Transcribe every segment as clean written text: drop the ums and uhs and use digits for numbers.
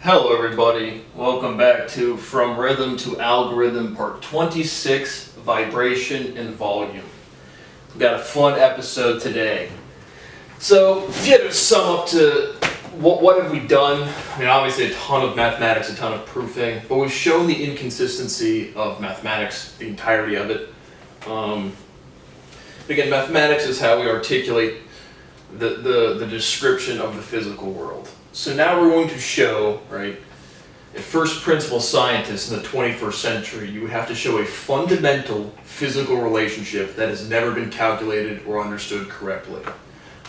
Hello everybody, welcome back to From Rhythm to Algorithm Part 26, Vibration and Volume. We've got a fun episode today. So, if you had to sum up to what have we done, I mean obviously a ton of mathematics, a ton of proofing, but we've shown the inconsistency of mathematics, the entirety of it. Again, mathematics is how we articulate the description of the physical world. So now we're going to show, right, a first principle scientist in the 21st century, you would have to show a fundamental physical relationship that has never been calculated or understood correctly.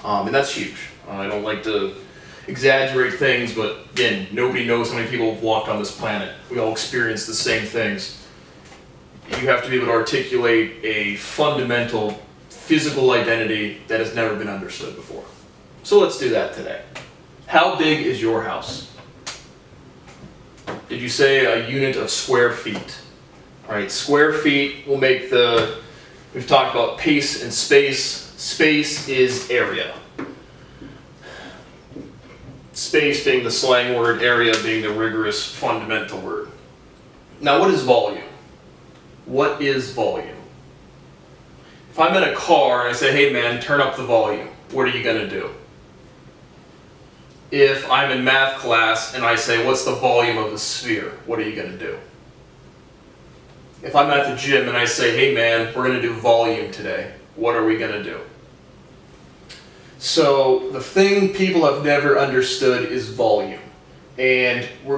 And that's huge. I don't like to exaggerate things, but again, nobody knows how many people have walked on this planet. We all experience the same things. You have to be able to articulate a fundamental physical identity that has never been understood before. So let's do that today. How big is your house? Did you say a unit of square feet? All right, square feet will make we've talked about pace and space. Space is area. Space being the slang word, area being the rigorous fundamental word. Now what is volume? What is volume? If I'm in a car and I say, hey man, turn up the volume, what are you gonna do? If I'm in math class and I say, what's the volume of a sphere? What are you going to do? If I'm at the gym and I say, hey man, we're going to do volume today, what are we going to do? So the thing people have never understood is volume. And we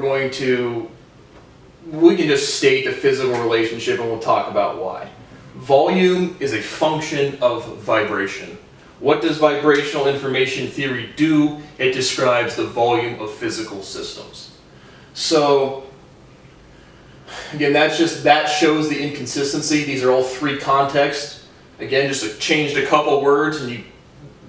can just state the physical relationship and we'll talk about why. Volume is a function of vibration. What does vibrational information theory do? It describes the volume of physical systems. So, again, that shows the inconsistency. These are all three contexts. Again, just changed a couple words, and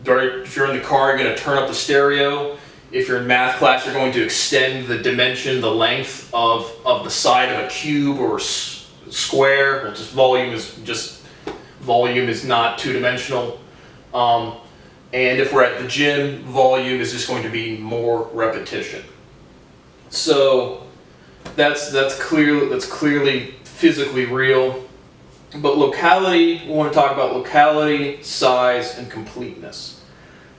if you're in the car, you're going to turn up the stereo. If you're in math class, you're going to extend the dimension, the length of the side of a cube or square. Well, volume is not two-dimensional. And if we're at the gym, volume is just going to be more repetition. So that's clearly physically real. But locality, we want to talk about locality, size, and completeness.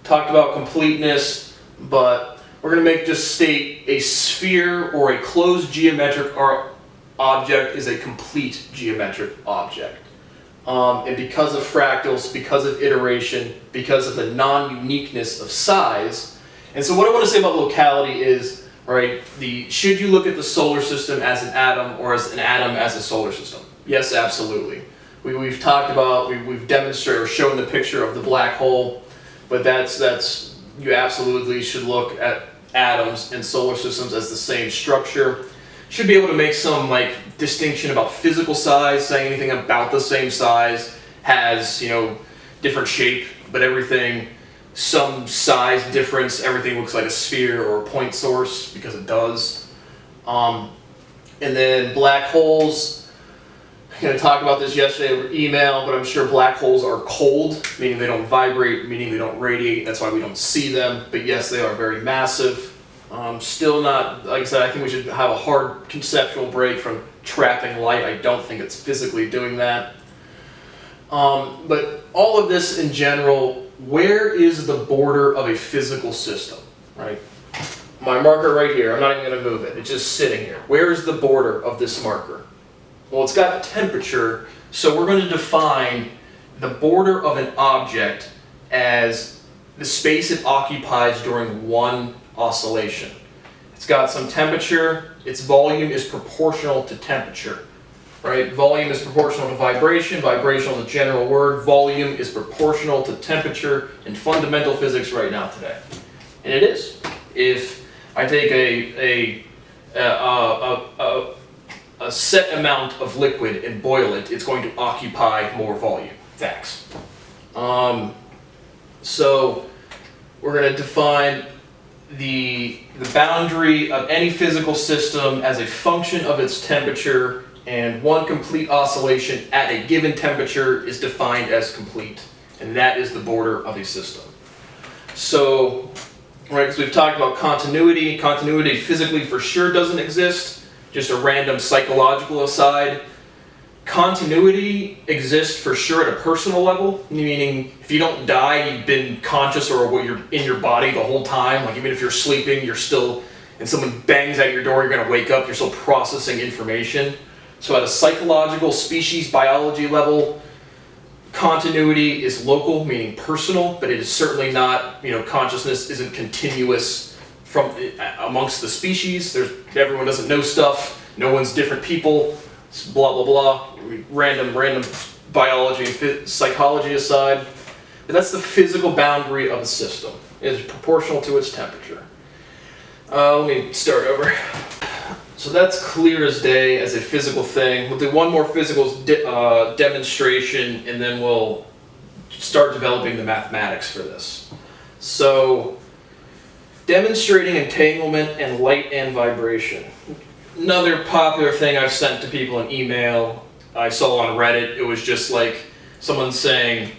Talked about completeness, but we're going to state a sphere or a closed geometric object is a complete geometric object. And because of fractals, because of iteration, because of the non-uniqueness of size. And so what I want to say about locality is, right, should you look at the solar system as an atom or as an atom as a solar system? Yes, absolutely. We've talked about, we've demonstrated or shown the picture of the black hole, but you absolutely should look at atoms and solar systems as the same structure. Should be able to make some distinction about physical size, saying anything about the same size has, different shape, but some size difference, everything looks like a sphere or a point source because it does. And then black holes, I'm going to talk about this yesterday over email, but I'm sure black holes are cold, meaning they don't vibrate, meaning they don't radiate, that's why we don't see them, but yes, they are very massive. Still not, like I said, I think we should have a hard conceptual break from trapping light. I don't think it's physically doing that. But all of this in general, where is the border of a physical system, right? My marker right here, I'm not even going to move it. It's just sitting here. Where is the border of this marker? Well, it's got temperature, so we're going to define the border of an object as the space it occupies during one oscillation. It's got some temperature, its volume is proportional to temperature, right? Volume is proportional to vibration, vibrational is a general word, volume is proportional to temperature in fundamental physics right now today. And it is. If I take a set amount of liquid and boil it, it's going to occupy more volume. Facts. So we're going to define the boundary of any physical system as a function of its temperature, and one complete oscillation at a given temperature is defined as complete, and that is the border of a system. So right? Because we've talked about continuity. Continuity physically for sure doesn't exist. Just a random psychological aside. Continuity exists for sure at a personal level, meaning if you don't die, you've been conscious or you're in your body the whole time. Like even if you're sleeping, you're still, and someone bangs at your door, you're going to wake up, you're still processing information. So at a psychological, species, biology level, continuity is local, meaning personal, but it is certainly not, consciousness isn't continuous from amongst the species. Everyone doesn't know stuff, no one's different people, blah, blah, blah, random biology and psychology aside. But that's the physical boundary of a system. It is proportional to its temperature. Let me start over. So that's clear as day as a physical thing. We'll do one more physical demonstration, and then we'll start developing the mathematics for this. So, demonstrating entanglement and light and vibration. Another popular thing I've sent to people in email, I saw on Reddit, it was just like someone saying,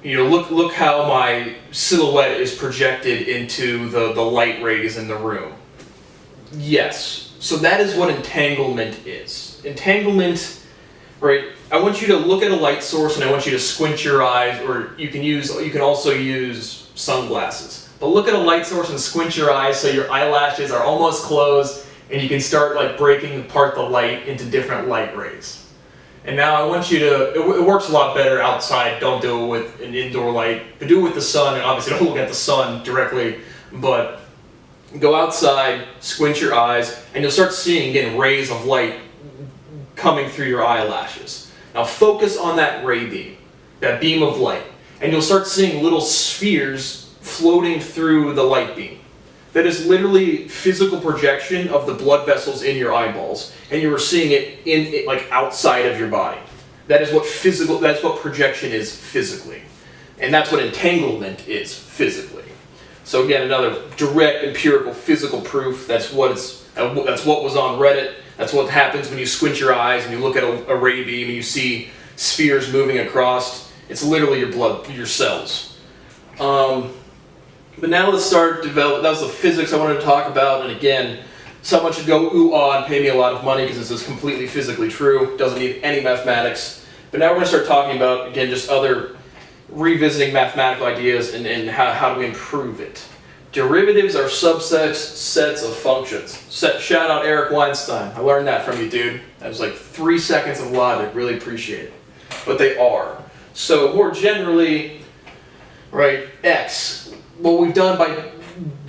look how my silhouette is projected into the light rays in the room. Yes. So that is what entanglement is. Entanglement, right? I want you to look at a light source and I want you to squint your eyes, or you can also use sunglasses. But look at a light source and squint your eyes so your eyelashes are almost closed and you can start like breaking apart the light into different light rays. And now I want you to, it works a lot better outside, don't do it with an indoor light, but do it with the sun, and obviously don't look at the sun directly, but go outside, squint your eyes, and you'll start seeing, again, rays of light coming through your eyelashes. Now focus on that ray beam, that beam of light, and you'll start seeing little spheres floating through the light beam. That is literally physical projection of the blood vessels in your eyeballs, and you are seeing it like outside of your body. That's what projection is physically. And that's what entanglement is physically. So again, another direct empirical physical proof. That's what was on Reddit. That's what happens when you squint your eyes and you look at a ray beam and you see spheres moving across. It's literally your blood, your cells. But now let's start develop. That was the physics I wanted to talk about. And again, someone should go ooh-ah and pay me a lot of money because this is completely physically true. Doesn't need any mathematics. But now we're going to start talking about, again, just other revisiting mathematical ideas and how do we improve it. Derivatives are sets of functions. Shout out Eric Weinstein. I learned that from you, dude. That was like 3 seconds of logic. Really appreciate it. But they are. So more generally, right, X. What we've done by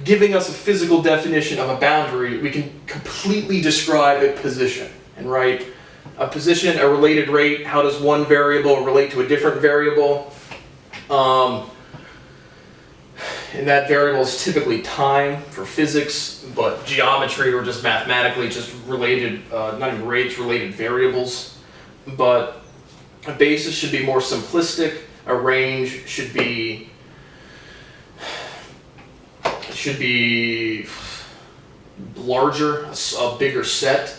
giving us a physical definition of a boundary, we can completely describe a position. And right, a position, a related rate, how does one variable relate to a different variable? And that variable is typically time for physics, but geometry or just mathematically just related, not even rates, related variables. But a basis should be more simplistic, a range should be larger, a bigger set.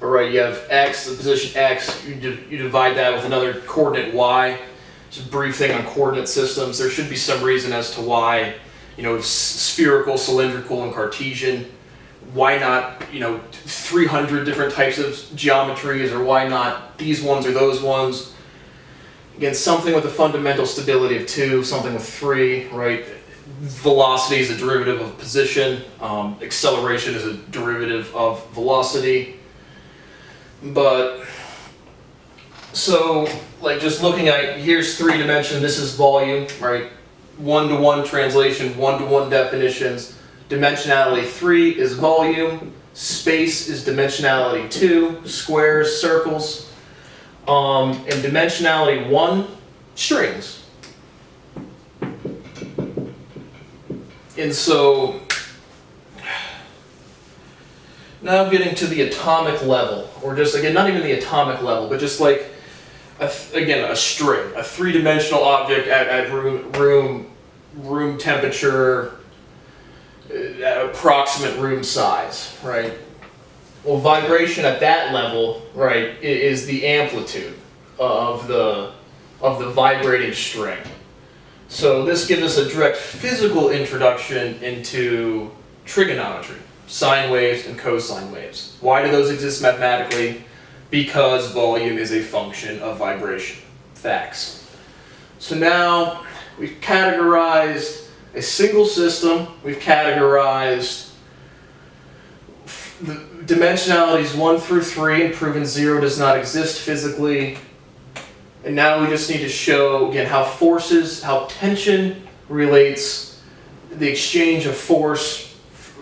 All right, you have X, the position X, you divide that with another coordinate Y. Just a brief thing on coordinate systems. There should be some reason as to why, spherical, cylindrical, and Cartesian. Why not, 300 different types of geometries, or why not these ones or those ones? Again, something with a fundamental stability of 2, something with 3, right? Velocity is a derivative of position. Acceleration is a derivative of velocity. But, so, like just looking at, here's 3 dimension, this is volume, right? 1-to-1 translation, 1-to-1 definitions. Dimensionality 3 is volume. Space is dimensionality 2, squares, circles. And dimensionality 1, strings. And so, now getting to the atomic level, or just, again, not even the atomic level, but just like, again, a string, a 3-dimensional object at room temperature, approximate room size, right? Well, vibration at that level, right, is the amplitude of the vibrating string. So this gives us a direct physical introduction into trigonometry, sine waves and cosine waves. Why do those exist mathematically? Because volume is a function of vibration. Facts. So now we've categorized a single system, we've categorized the dimensionalities 1 through 3 and proven 0 does not exist physically. And now we just need to show, again, how tension relates the exchange of force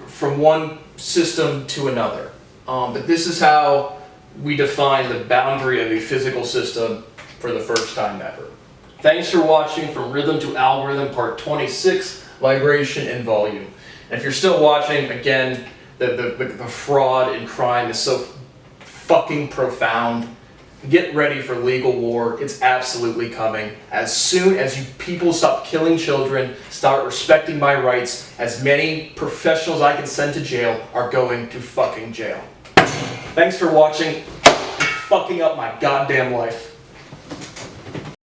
from one system to another. But this is how we define the boundary of a physical system for the first time ever. Thanks for watching From Rhythm to Algorithm, Part 26, Vibration and Volume. And if you're still watching, again, the fraud and crime is so fucking profound. Get ready for legal war. It's absolutely coming. As soon as you people stop killing children, start respecting my rights, as many professionals I can send to jail are going to fucking jail. Thanks for watching. You're fucking up my goddamn life.